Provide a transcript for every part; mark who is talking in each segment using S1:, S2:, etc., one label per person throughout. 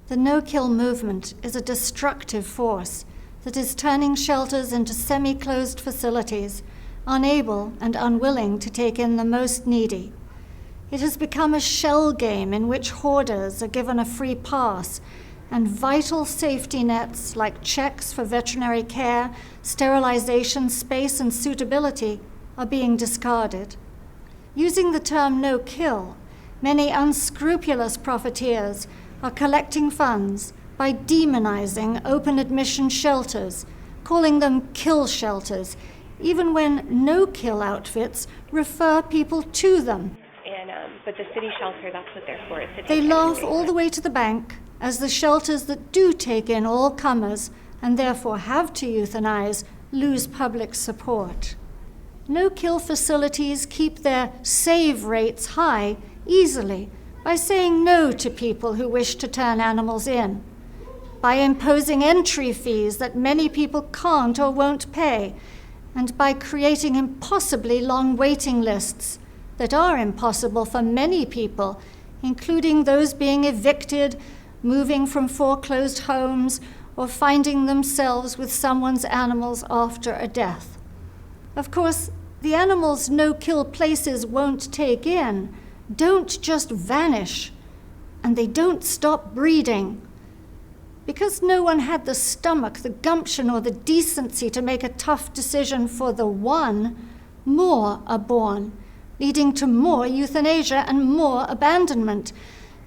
S1: The no-kill movement is a destructive force that is turning shelters into semi-closed facilities, unable and unwilling to take in the most needy. It has become a shell game in which hoarders are given a free pass, and vital safety nets like checks for veterinary care, sterilization, space, and suitability are being discarded. Using the term no-kill, many unscrupulous profiteers are collecting funds by demonizing open admission shelters, calling them kill shelters, even when no-kill outfits refer people to them.
S2: But the city shelter, that's what they're for.
S1: They laugh all the way to the bank as the shelters that do take in all comers and therefore have to euthanize lose public support. No-kill facilities keep their save rates high easily by saying no to people who wish to turn animals in, by imposing entry fees that many people can't or won't pay, and by creating impossibly long waiting lists that are impossible for many people, including those being evicted, moving from foreclosed homes, or finding themselves with someone's animals after a death. Of course, the animals no-kill places won't take in don't just vanish, and they don't stop breeding. Because no one had the stomach, the gumption, or the decency to make a tough decision for the one, more are born, leading to more euthanasia and more abandonment.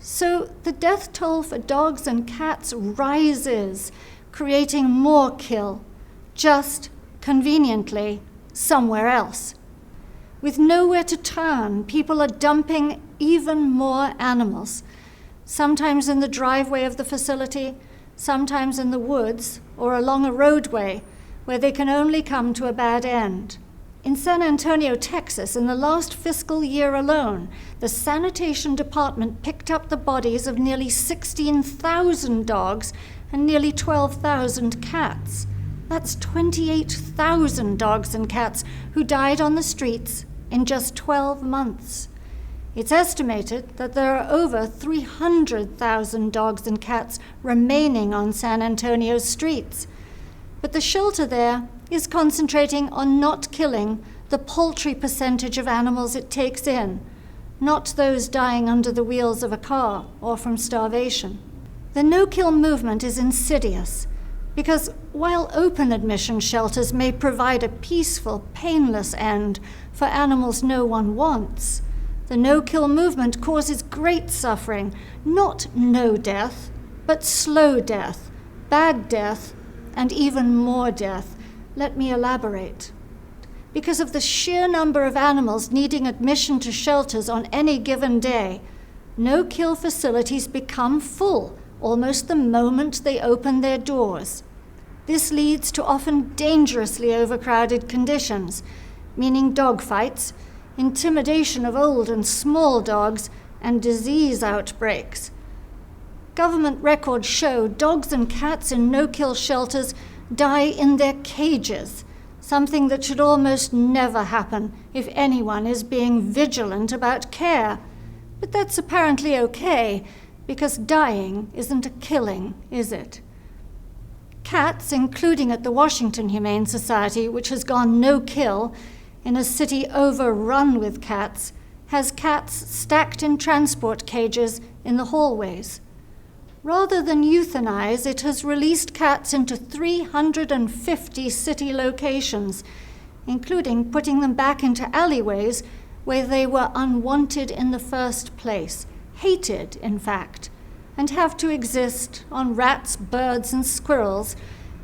S1: So the death toll for dogs and cats rises, creating more kill, just conveniently somewhere else. With nowhere to turn, people are dumping even more animals, sometimes in the driveway of the facility, sometimes in the woods or along a roadway where they can only come to a bad end. In San Antonio, Texas, in the last fiscal year alone, the sanitation department picked up the bodies of nearly 16,000 dogs and nearly 12,000 cats. That's 28,000 dogs and cats who died on the streets in just 12 months. It's estimated that there are over 300,000 dogs and cats remaining on San Antonio's streets. But the shelter there is concentrating on not killing the paltry percentage of animals it takes in, not those dying under the wheels of a car or from starvation. The no-kill movement is insidious because while open admission shelters may provide a peaceful, painless end for animals no one wants, the no-kill movement causes great suffering, not no death, but slow death, bad death, and even more death. Let me elaborate. Because of the sheer number of animals needing admission to shelters on any given day, no-kill facilities become full almost the moment they open their doors. This leads to often dangerously overcrowded conditions, meaning dogfights, intimidation of old and small dogs, and disease outbreaks. Government records show dogs and cats in no-kill shelters die in their cages, something that should almost never happen if anyone is being vigilant about care. But that's apparently okay, because dying isn't a killing, is it? Cats, including at the Washington Humane Society, which has gone no-kill, in a city overrun with cats, has cats stacked in transport cages in the hallways. Rather than euthanize, it has released cats into 350 city locations, including putting them back into alleyways where they were unwanted in the first place, hated, in fact, and have to exist on rats, birds, and squirrels,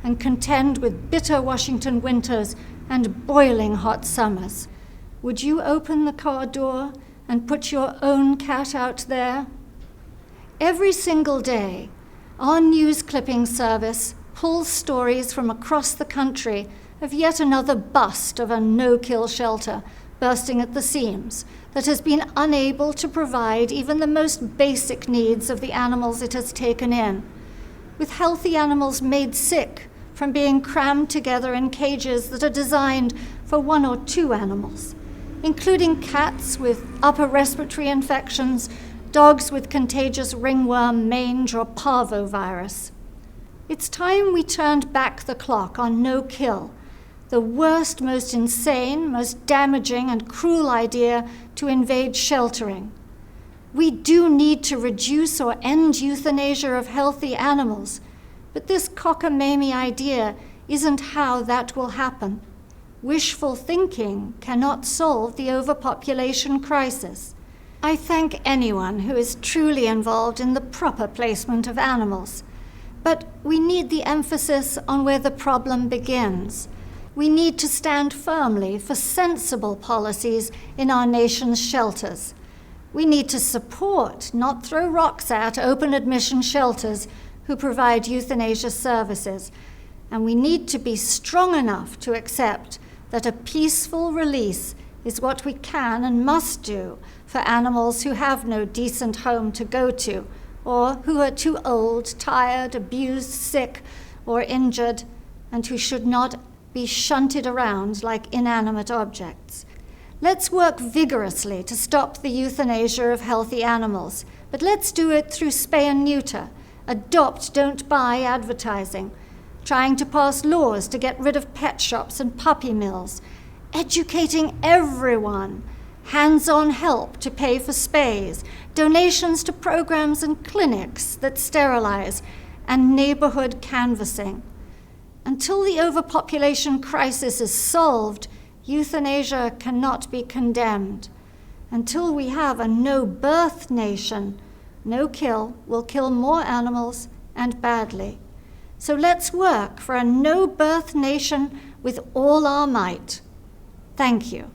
S1: and contend with bitter Washington winters and boiling hot summers. Would you open the car door and put your own cat out there? Every single day, our news clipping service pulls stories from across the country of yet another bust of a no-kill shelter bursting at the seams that has been unable to provide even the most basic needs of the animals it has taken in, with healthy animals made sick from being crammed together in cages that are designed for 1 or 2 animals, including cats with upper respiratory infections, dogs with contagious ringworm, mange, or parvovirus. It's time we turned back the clock on no-kill, the worst, most insane, most damaging and cruel idea to invade sheltering. We do need to reduce or end euthanasia of healthy animals, but this cockamamie idea isn't how that will happen. Wishful thinking cannot solve the overpopulation crisis. I thank anyone who is truly involved in the proper placement of animals, but we need the emphasis on where the problem begins. We need to stand firmly for sensible policies in our nation's shelters. We need to support, not throw rocks at, open admission shelters who provide euthanasia services. And we need to be strong enough to accept that a peaceful release is what we can and must do for animals who have no decent home to go to, or who are too old, tired, abused, sick, or injured, and who should not be shunted around like inanimate objects. Let's work vigorously to stop the euthanasia of healthy animals, but let's do it through spay and neuter, adopt, don't buy advertising, trying to pass laws to get rid of pet shops and puppy mills, educating everyone, hands-on help to pay for spays, donations to programs and clinics that sterilize, and neighborhood canvassing. Until the overpopulation crisis is solved, euthanasia cannot be condemned. Until we have a no-birth nation, no kill will kill more animals and badly. So let's work for a no-birth nation with all our might. Thank you.